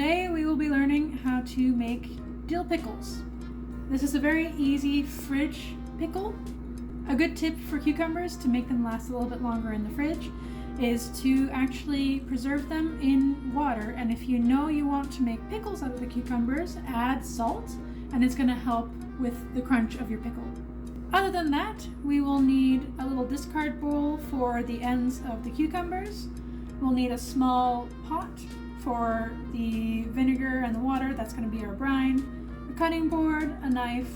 Today we will be learning how to make dill pickles. This is a very easy fridge pickle. A good tip for cucumbers to make them last a little bit longer in the fridge is to actually preserve them in water, and if you know you want to make pickles out of the cucumbers, add salt and it's going to help with the crunch of your pickle. Other than that, we will need a little discard bowl for the ends of the cucumbers. We'll need a small pot for the vinegar and the water, that's going to be our brine, a cutting board, a knife.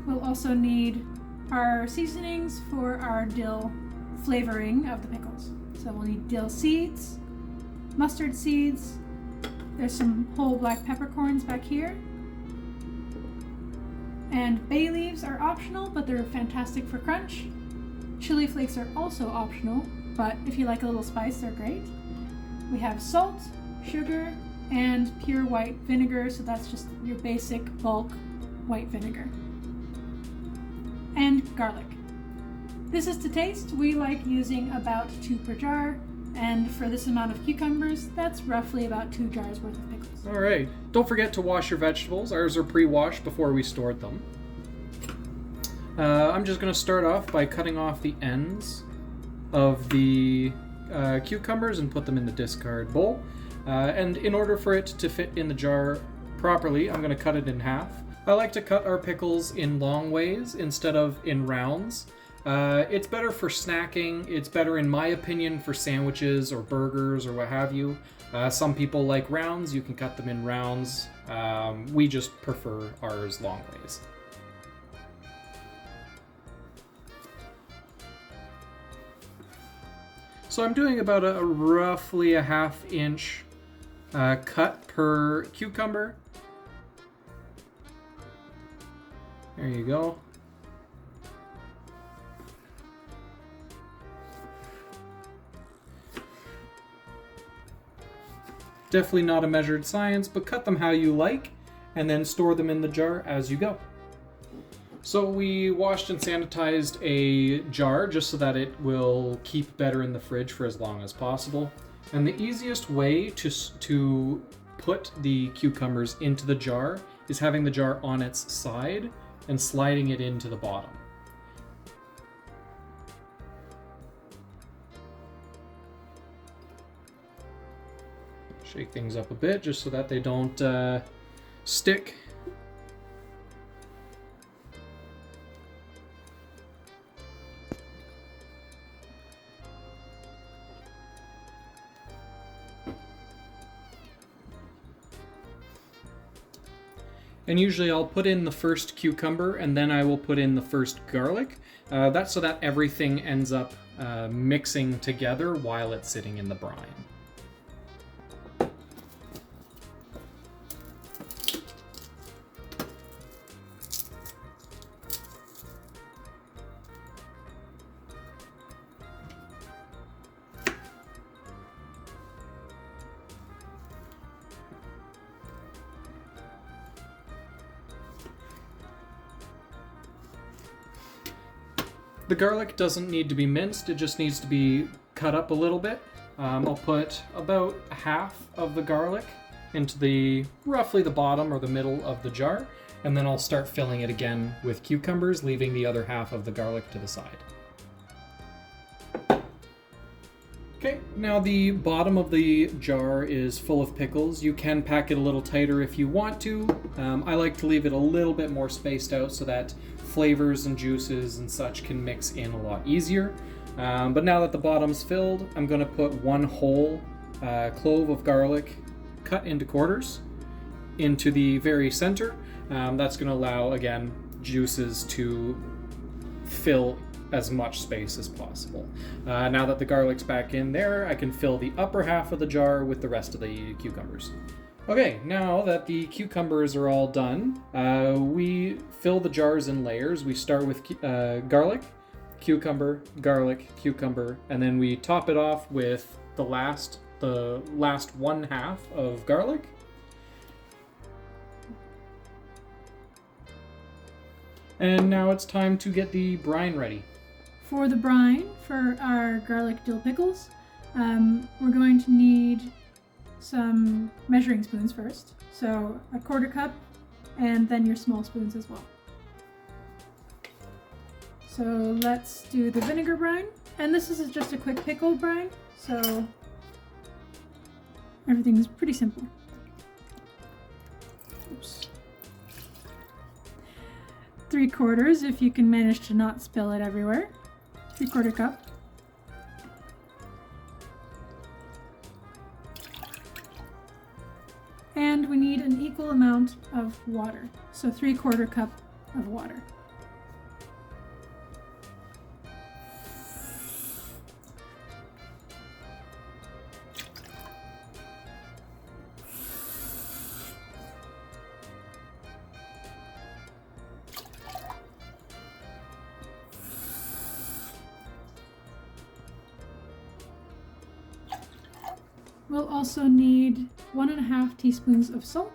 We'll also need our seasonings for our dill flavoring of the pickles. So we'll need dill seeds, mustard seeds, there's some whole black peppercorns back here, and bay leaves are optional, but they're fantastic for crunch. Chili flakes are also optional, but if you like a little spice, they're great. We have salt, sugar, and pure white vinegar, so that's just your basic bulk white vinegar. And garlic. This is to taste. We like using about 2 per jar, and for this amount of cucumbers, that's roughly about 2 jars worth of pickles. All right. Don't forget to wash your vegetables. Ours are pre-washed before we stored them. I'm just going to start off by cutting off the ends of the cucumbers and put them in the discard bowl. And in order for it to fit in the jar properly, I'm going to cut it in half. I like to cut our pickles in long ways instead of in rounds. It's better for snacking. It's better, in my opinion, for sandwiches or burgers or what have you. Some people like rounds. You can cut them in rounds. We just prefer ours long ways. So I'm doing about a roughly a 1/2 inch cut per cucumber. There you go. Definitely not a measured science, but cut them how you like, and then store them in the jar as you go. So we washed and sanitized a jar just so that it will keep better in the fridge for as long as possible. And the easiest way to put the cucumbers into the jar is having the jar on its side and sliding it into the bottom. Shake things up a bit just so that they don't stick. And usually I'll put in the first cucumber and then I will put in the first garlic. That's so that everything ends up mixing together while it's sitting in the brine. The garlic doesn't need to be minced, it just needs to be cut up a little bit. I'll put about half of the garlic into roughly the bottom or the middle of the jar, and then I'll start filling it again with cucumbers, leaving the other half of the garlic to the side. Okay, now the bottom of the jar is full of pickles. You can pack it a little tighter if you want to. I like to leave it a little bit more spaced out so that flavors and juices and such can mix in a lot easier. But now that the bottom's filled, I'm going to put 1 whole clove of garlic cut into quarters into the very center. That's going to allow, again, juices to fill as much space as possible. Now that the garlic's back in there, I can fill the upper half of the jar with the rest of the cucumbers. Okay, now that the cucumbers are all done, we fill the jars in layers. We start with garlic, cucumber, and then we top it off with the last 1/2 of garlic. And now it's time to get the brine ready. For the brine, for our garlic dill pickles, we're going to need some measuring spoons first. So a 1/4 cup and then your small spoons as well. So let's do the vinegar brine. And this is just a quick pickle brine, so everything's pretty simple. Oops. 3/4 if you can manage to not spill it everywhere. 3/4 cup. And we need an equal amount of water, so 3/4 cup of water. We'll also need 1½ teaspoons of salt.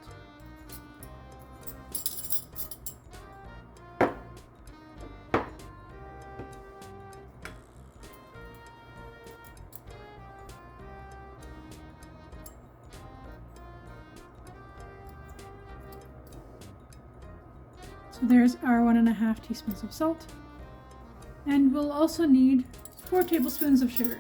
So there's our 1½ teaspoons of salt. And we'll also need 4 tablespoons of sugar.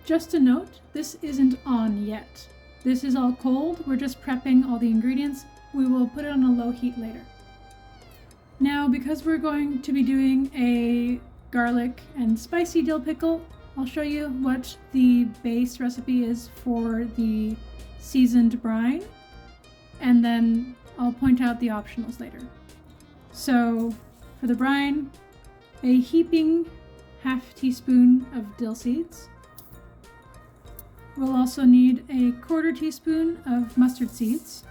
Just a note, this isn't on yet. This is all cold, we're just prepping all the ingredients. We will put it on a low heat later. Now, because we're going to be doing a garlic and spicy dill pickle, I'll show you what the base recipe is for the seasoned brine, and then I'll point out the optionals later. So, for the brine, a heaping ½ teaspoon of dill seeds. We'll also need a 1/4 teaspoon of mustard seeds.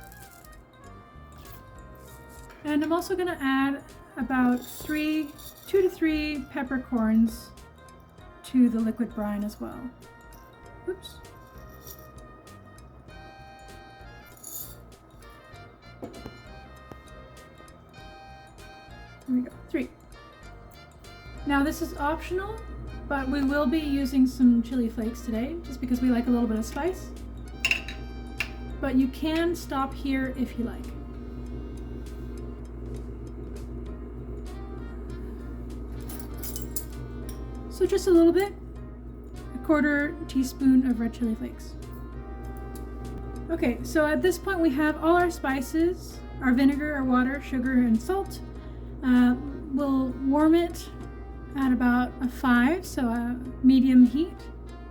And I'm also going to add about 2 to 3 peppercorns to the liquid brine as well. Oops. There we go, 3. Now this is optional, but we will be using some chili flakes today, just because we like a little bit of spice. But you can stop here if you like. So just a little bit, a 1/4 teaspoon of red chili flakes. Okay, so at this point we have all our spices, our vinegar, our water, sugar, and salt. We'll warm it at about a 5, so a medium heat.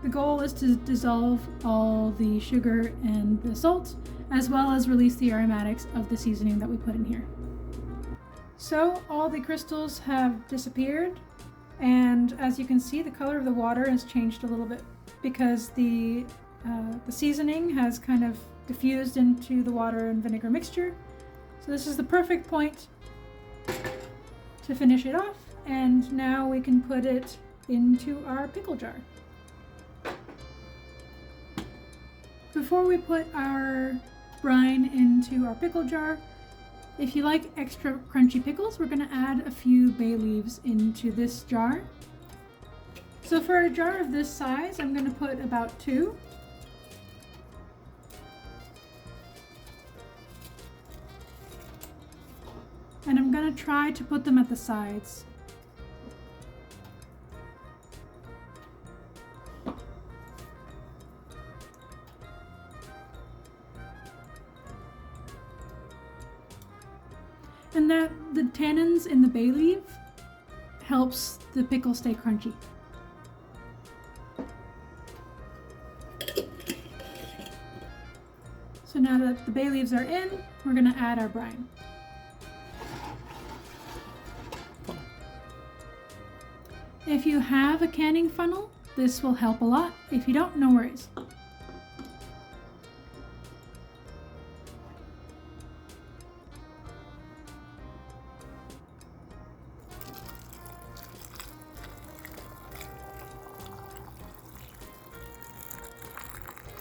The goal is to dissolve all the sugar and the salt, as well as release the aromatics of the seasoning that we put in here. So all the crystals have disappeared, and as you can see, the color of the water has changed a little bit because the seasoning has kind of diffused into the water and vinegar mixture. So this is the perfect point to finish it off. And now we can put it into our pickle jar. Before we put our brine into our pickle jar, if you like extra crunchy pickles, we're going to add a few bay leaves into this jar. So for a jar of this size, I'm going to put about 2. And I'm going to try to put them at the sides. And that the tannins in the bay leaf helps the pickle stay crunchy. So now that the bay leaves are in, we're going to add our brine. If you have a canning funnel, this will help a lot. If you don't, no worries.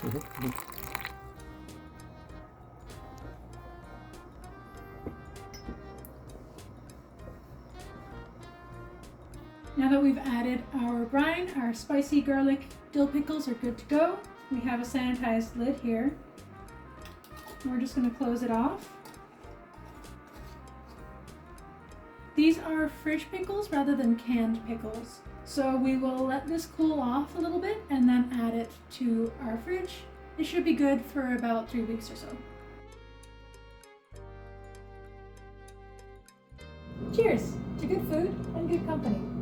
Now that we've added our brine, our spicy garlic dill pickles are good to go. We have a sanitized lid here. We're just going to close it off. These are fridge pickles rather than canned pickles. So we will let this cool off a little bit and then add it to our fridge. It should be good for about 3 weeks or so. Cheers to good food and good company.